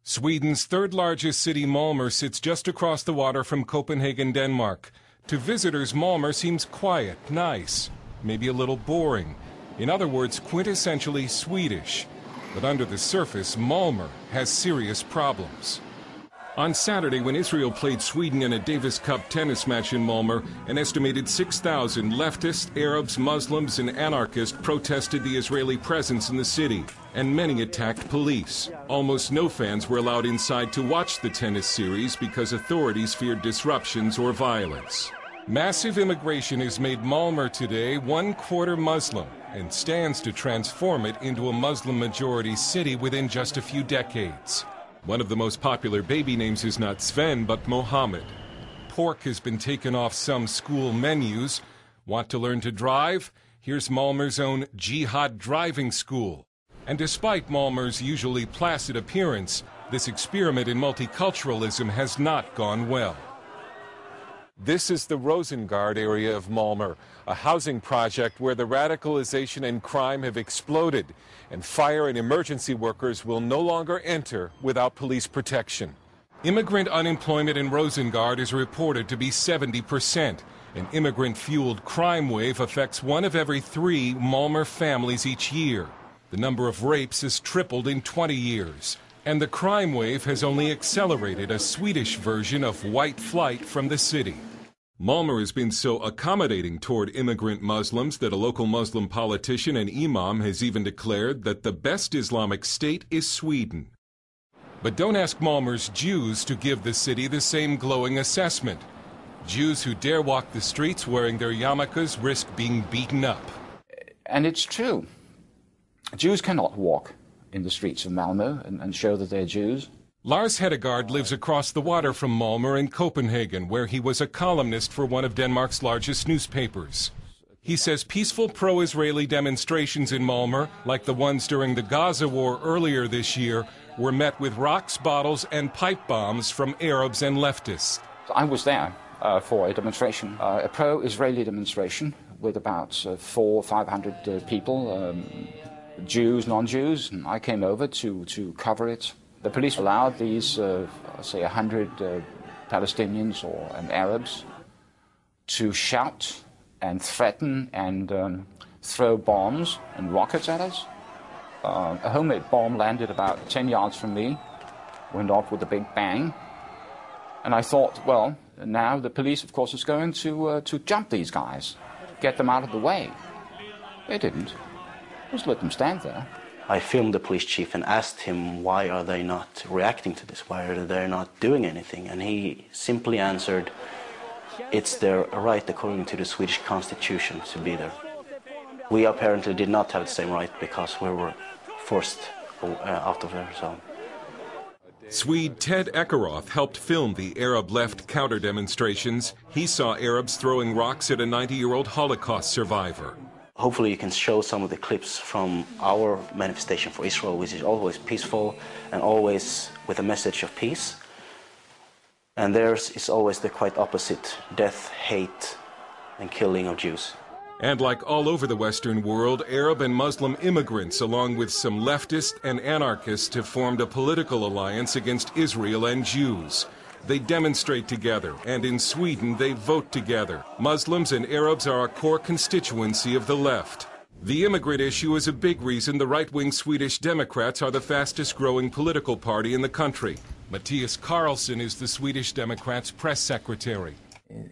Sweden's third-largest city, Malmö, sits just across the water from Copenhagen, Denmark. To visitors, Malmö seems quiet, nice, maybe a little boring. In other words, quintessentially Swedish. But under the surface, Malmö has serious problems. On Saturday, when Israel played Sweden in a Davis Cup tennis match in Malmö, an estimated 6,000 leftists, Arabs, Muslims, and anarchists protested the Israeli presence in the city, and many attacked police. Almost no fans were allowed inside to watch the tennis series because authorities feared disruptions or violence. Massive immigration has made Malmö today 1/4 Muslim and stands to transform it into a Muslim-majority city within just a few decades. One of the most popular baby names is not Sven, but Mohammed. Pork has been taken off some school menus. Want to learn to drive? Here's Malmö's own Jihad Driving School. And despite Malmö's usually placid appearance, this experiment in multiculturalism has not gone well. This is the Rosengård area of Malmö, a housing project where the radicalization and crime have exploded, and fire and emergency workers will no longer enter without police protection. Immigrant unemployment in Rosengård is reported to be 70%. An immigrant-fueled crime wave affects 1 of every 3 Malmö families each year. The number of rapes has tripled in 20 years. And the crime wave has only accelerated a Swedish version of white flight from the city. Malmö has been so accommodating toward immigrant Muslims that a local Muslim politician and imam has even declared that the best Islamic state is Sweden. But don't ask Malmö's Jews to give the city the same glowing assessment. Jews who dare walk the streets wearing their yarmulkes risk being beaten up. And it's true. Jews cannot walk in the streets of Malmö and show that they're Jews. Lars Hedegaard lives across the water from Malmö in Copenhagen, where he was a columnist for one of Denmark's largest newspapers. He says peaceful pro-Israeli demonstrations in Malmö, like the ones during the Gaza war earlier this year, were met with rocks, bottles, and pipe bombs from Arabs and leftists. I was there for a demonstration, a pro-Israeli demonstration with about 400 or 500 people, Jews, non-Jews, and I came over to cover it. The police allowed these, say, 100 Palestinians and Arabs to shout and threaten and throw bombs and rockets at us. A homemade bomb landed about 10 yards from me, went off with a big bang. And I thought, well, now the police, of course, is going to jump these guys, get them out of the way. They didn't. Just let them stand there. I filmed the police chief and asked him, why are they not reacting to this? Why are they not doing anything? And he simply answered, it's their right according to the Swedish constitution to be there. We apparently did not have the same right because we were forced out of there. So. Swede Ted Ekeroth helped film the Arab left counter-demonstrations. He saw Arabs throwing rocks at a 90-year-old Holocaust survivor. Hopefully you can show some of the clips from our manifestation for Israel, which is always peaceful and always with a message of peace. And theirs is always the quite opposite: death, hate, and killing of Jews. And like all over the Western world, Arab and Muslim immigrants, along with some leftists and anarchists, have formed a political alliance against Israel and Jews. They demonstrate together, and in Sweden they vote together. Muslims and Arabs are a core constituency of the left. The immigrant issue is a big reason the right-wing Swedish Democrats are the fastest-growing political party in the country. Matthias Carlsson is the Swedish Democrats' press secretary.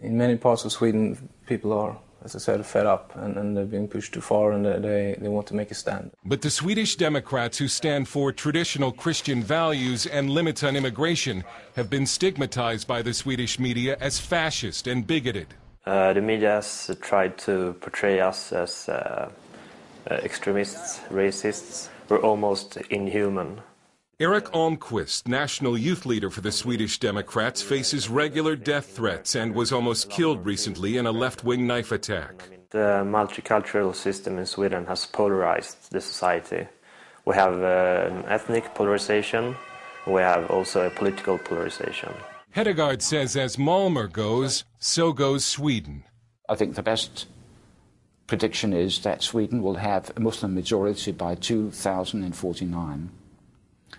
In many parts of Sweden, people are, as I said, fed up and they're being pushed too far and they want to make a stand. But the Swedish Democrats, who stand for traditional Christian values and limits on immigration, have been stigmatized by the Swedish media as fascist and bigoted. The media has tried to portray us as extremists, racists. We're almost inhuman. Eric Almqvist, national youth leader for the Swedish Democrats, faces regular death threats and was almost killed recently in a left-wing knife attack. The multicultural system in Sweden has polarized the society. We have an ethnic polarization. We have also a political polarization. Hedegaard says as Malmö goes, so goes Sweden. I think the best prediction is that Sweden will have a Muslim majority by 2049.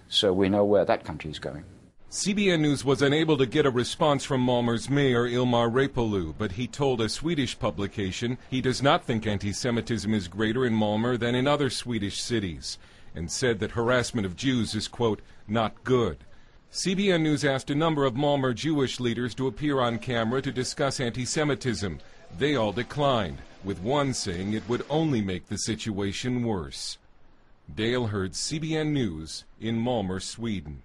So we know where that country is going. CBN News was unable to get a response from Malmö's mayor Ilmar Reepalu, but he told a Swedish publication he does not think anti-Semitism is greater in Malmö than in other Swedish cities, and said that harassment of Jews is, quote, not good. CBN News asked a number of Malmö Jewish leaders to appear on camera to discuss anti-Semitism. They all declined, with one saying it would only make the situation worse. Dale Hurd, CBN News in Malmö, Sweden.